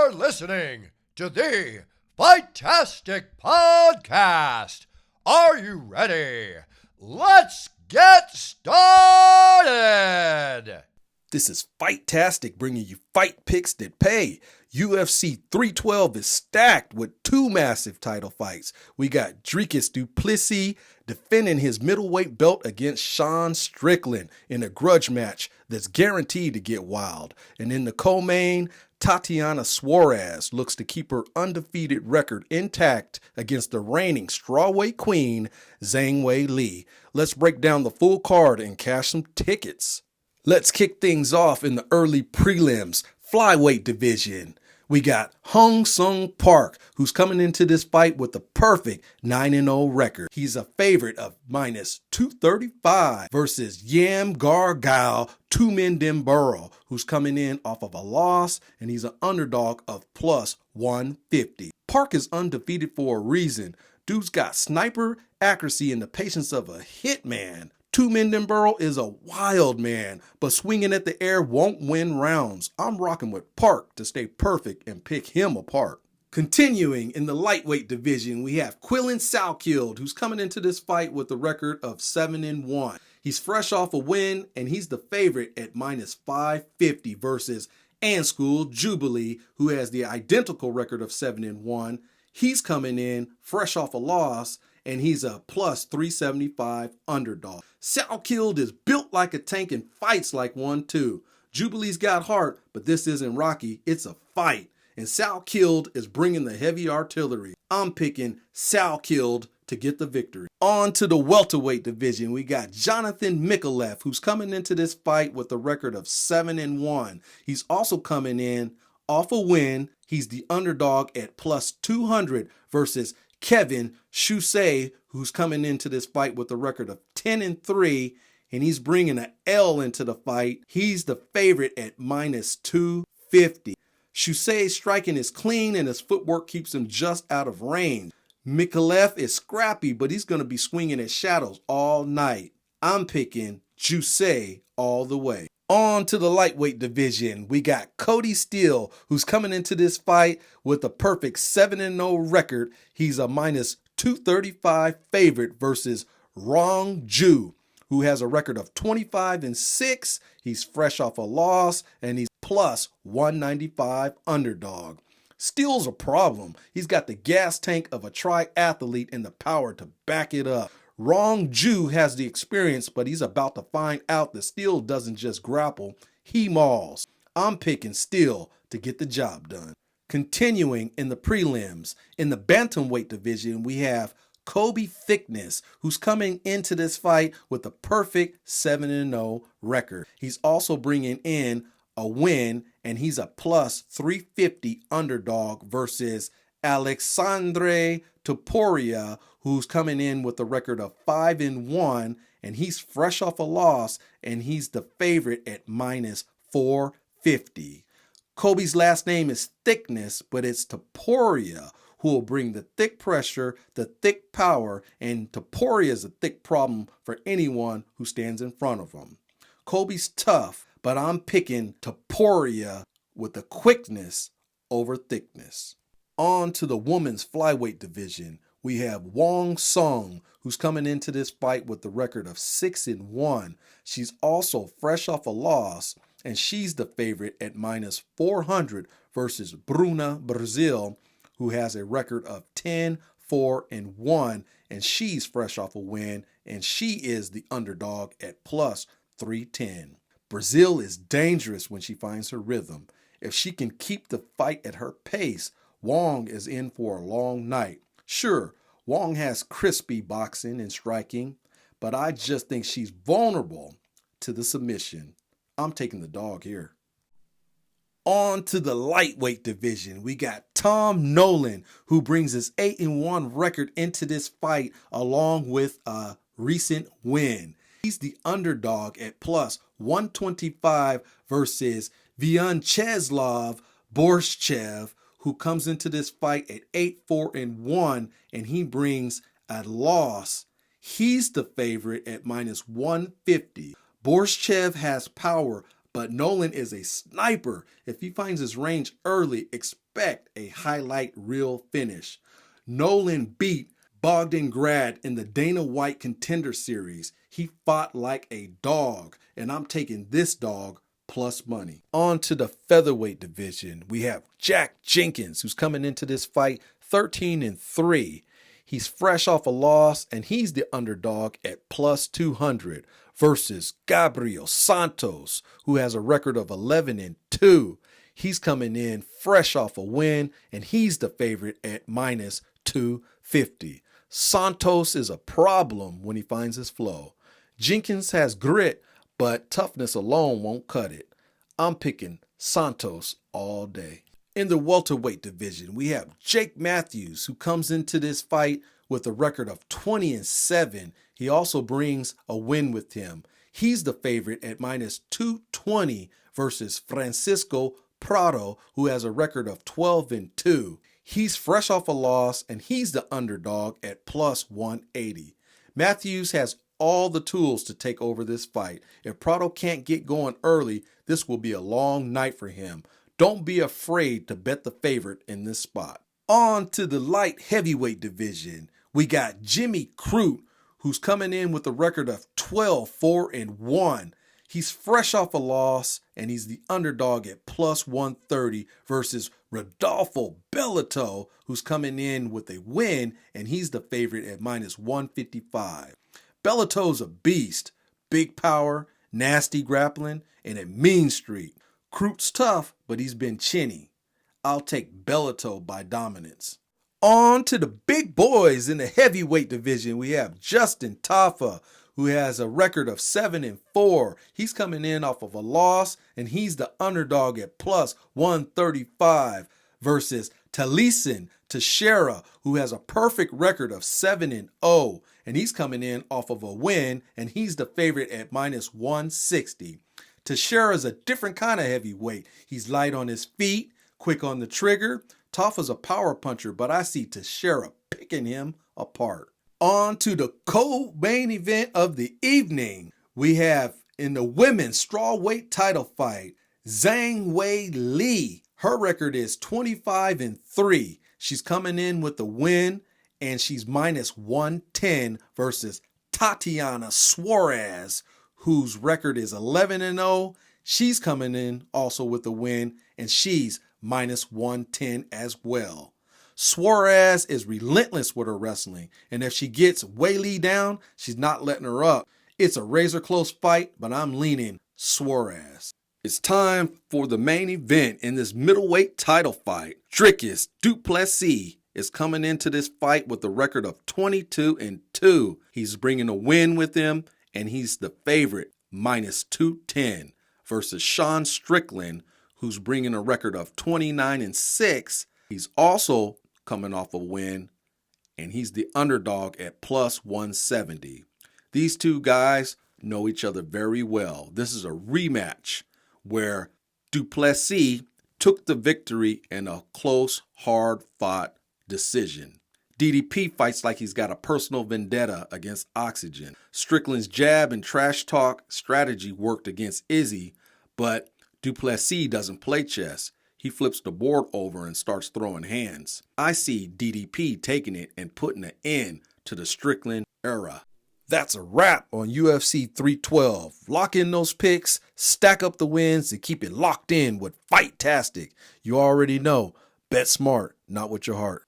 are listening to the FIGHTASTIC podcast. Are you ready? Let's get started. This is FIGHTASTIC bringing you fight picks that pay. UFC 312 is stacked with two massive title fights. We got Dricus Du Plessis defending his middleweight belt against Sean Strickland in a grudge match that's guaranteed to get wild. And in the co-main, Tatiana Suarez looks to keep her undefeated record intact against the reigning strawweight queen, Zhang Weili. Let's break down the full card and cash some tickets. Let's kick things off in the early prelims, flyweight division. We got Hyunsung Park, who's coming into this fight with the perfect 9-0 record. He's a favorite of minus 235 versus Nyamjargal Tumendemberel, who's coming in off of a loss, and he's an underdog of plus 150. Park is undefeated for a reason. Dude's got sniper accuracy and the patience of a hitman. Tumendemberel is a wild man, but swinging at the air won't win rounds. I'm rocking with Park to stay perfect and pick him apart. Continuing in the lightweight division, we have Quillan Salkilld, who's coming into this fight with a record of 7-1. He's fresh off a win, and he's the favorite at minus 550 versus Anshul Jubli, who has the identical record of 7-1. He's coming in fresh off a loss, and he's a plus 375 underdog. Salkilld is built like a tank and fights like one too. Jubilee's got heart, but this isn't Rocky, it's a fight. And Salkilld is bringing the heavy artillery. I'm picking Salkilld to get the victory. On to the welterweight division, we got Jonathan Micallef, who's coming into this fight with a record of 7-1. He's also coming in off a win. He's the underdog at plus 200 versus Kevin Jousset, who's coming into this fight with a record of 10-3, and he's bringing an L into the fight. He's the favorite at minus 250. Jousset's striking is clean, and his footwork keeps him just out of range. Micallef is scrappy, but he's going to be swinging at shadows all night. I'm picking Jousset all the way. On to the lightweight division, we got Cody Steele, who's coming into this fight with a perfect 7-0 record. He's a minus 235 favorite versus Rongzhu, who has a record of 25-6. He's fresh off a loss, and he's plus 195 underdog. Steele's a problem. He's got the gas tank of a triathlete and the power to back it up. Rongzhu has the experience, but he's about to find out that Steele doesn't just grapple, he mauls. I'm picking Steele to get the job done. Continuing in the prelims, in the bantamweight division, we have Colby Thicknesse, who's coming into this fight with a perfect 7-0 record. He's also bringing in a win, and he's a plus 350 underdog versus Aleksandre Topuria, who's coming in with a record of 5-1, and he's fresh off a loss, and he's the favorite at minus 450. Colby's last name is Thicknesse, but it's Topuria who will bring the thick pressure, the thick power, and Topuria is a thick problem for anyone who stands in front of him. Colby's tough, but I'm picking Topuria with the quickness over Thicknesse. On to the women's flyweight division, we have Wang, who's coming into this fight with the record of 6-1. She's also fresh off a loss, and she's the favorite at minus 400 versus Bruna, Brasil, who has a record of 10-4-1, and she's fresh off a win, and she is the underdog at plus 310. Brasil is dangerous when she finds her rhythm. If she can keep the fight at her pace, Wang is in for a long night. Sure, Wang has crispy boxing and striking, but I just think she's vulnerable to the submission. I'm taking the dog here. On to the lightweight division, we got Nolan, who brings his 8-1 record into this fight along with a recent win. He's the underdog at plus 125 versus Viacheslav Borshchev, who comes into this fight at 8-4-1, and he brings a loss. He's the favorite at minus 150. Borshchev has power, but Nolan is a sniper. If he finds his range early, expect a highlight reel finish. Nolan beat Bogdangrad in the Dana White Contender Series. He fought like a dog, and I'm taking this dog plus money. On to the featherweight division. We have Jack Jenkins, who's coming into this fight 13-3. He's fresh off a loss, and he's the underdog at plus 200 versus Gabriel Santos, who has a record of 11-2. He's coming in fresh off a win, and he's the favorite at minus 250. Santos is a problem when he finds his flow. Jenkins has grit, but toughness alone won't cut it. I'm picking Santos all day. In the welterweight division, we have Jake Matthews, who comes into this fight with a record of 20-7. He also brings a win with him. He's the favorite at minus 220 versus Francisco Prado, who has a record of 12-2. He's fresh off a loss, and he's the underdog at plus 180. Matthews has all the tools to take over this fight. If Prado can't get going early, this will be a long night for him. Don't be afraid to bet the favorite in this spot. On to the light heavyweight division. We got Jimmy Crute, who's coming in with a record of 12-4-1. He's fresh off a loss, and he's the underdog at plus 130 versus Rodolfo Bellato, who's coming in with a win, and he's the favorite at minus 155. Bellato's a beast. Big power, nasty grappling, and a mean streak. Crute's tough, but he's been chinny. I'll take Bellato by dominance. On to the big boys in the heavyweight division. We have Justin Tafa, who has a record of 7-4. He's coming in off of a loss, and he's the underdog at plus 135 versus Taliesin Teixeira, who has a perfect record of 7-0, and he's coming in off of a win, and he's the favorite at minus 160. Teixeira is a different kind of heavyweight. He's light on his feet, quick on the trigger. Tafa's a power puncher, but I see Teixeira picking him apart. On to the co-main event of the evening. We have, in the women's strawweight title fight, Zhang Weili. Her record is 25-3. She's coming in with a win, and she's minus 110 versus Tatiana Suarez, whose record is 11-0. She's coming in also with a win, and she's minus 110 as well. Suarez is relentless with her wrestling, and if she gets Weili down, she's not letting her up. It's a razor close fight, but I'm leaning Suarez. It's time for the main event in this middleweight title fight. Dricus Du Plessis is coming into this fight with a record of 22-2. He's bringing a win with him, and he's the favorite, minus 210, versus Sean Strickland, who's bringing a record of 29-6. He's also coming off a win, and he's the underdog at plus 170. These two guys know each other very well. This is a rematch where Du Plessis took the victory in a close, hard-fought decision. DDP fights like he's got a personal vendetta against Oxygen. Strickland's jab and trash talk strategy worked against Izzy, but Du Plessis doesn't play chess. He flips the board over and starts throwing hands. I see DDP taking it and putting an end to the Strickland era. That's a wrap on UFC 312. Lock in those picks, stack up the wins, and keep it locked in with FIGHTASTIC. You already know, bet smart, not with your heart.